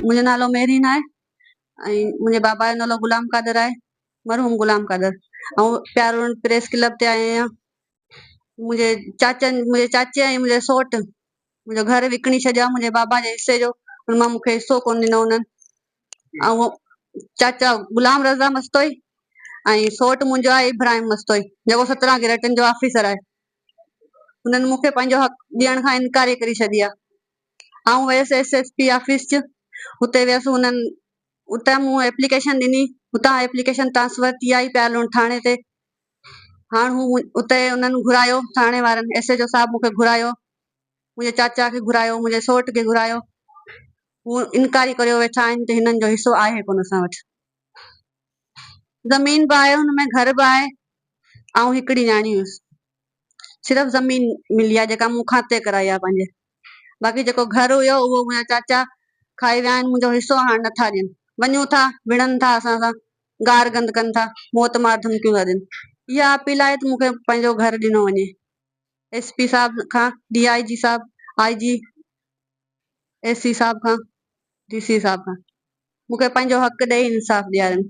मुंहिंजो नालो मेहरीन आहे ऐं मुंहिंजे बाबा जो नालो गुलाम कादर आहे, मरहूम गुलाम कादर। ऐं प्यारो प्रेस क्लब ते आई आहियां। मुंहिंजे चाचे ऐं मुंहिंजे सौट मुंहिंजो घर विकिणी छॾियो मुंहिंजे बाबा जे हिसे जो, हुन मां मूंखे हिसो कोन ॾिनो उन्हनि। ऐं चाचा गुलाम रज़ा मस्तोई ऐं सौट मुंहिंजो आहे इब्राहिम मस्तोई, जेको 17 गिरेटनि जो ऑफिसर आहे। हुननि मूंखे पंहिंजो हक़ ॾियण खां इनकारी करी छॾी आहे। आऊं वयसि SSP ऑफिस च, हुते वियसि। उतां मूं एप्लीकेशन ॾिनी, हुतां एप्लीकेशन ट्रांसफर थी आई प्यालोन थाणे ते। हाणे हू उते उन्हनि घुरायो, थाणे वारनि SHO साहब मूंखे घुरायो, मुंहिंजे चाचा खे घुरायो, मुंहिंजे सौट खे घुरायो। हू इनकारी करियो वेठा आहिनि त हिननि जो हिसो आहे कोन असां वटि। ज़मीन बि आहे, हुन में घर बि आहे ऐं हिकिड़ी न्याणी हुयसि। सिर्फ़ु ज़मीन मिली आहे जेका मूं खाते कराई आहे पंहिंजे। बाक़ी जेको घर हुयो उहो मुंहिंजा चाचा खाई विया आहिनि, मुंहिंजो हिसो हाणे नथा ॾियनि। वञूं था, विढ़नि था असां सां, गार गंद कनि था, मौत मार धमकियूं था ॾियनि। इहा अपील आहे त मूंखे पंहिंजो घर ॾिनो वञे, SP साहब खां, DIG साहब, IG, SC साहब खां, DC साहब खां। मूंखे पंहिंजो हक़ ॾेई इंसाफ़ ॾियारनि।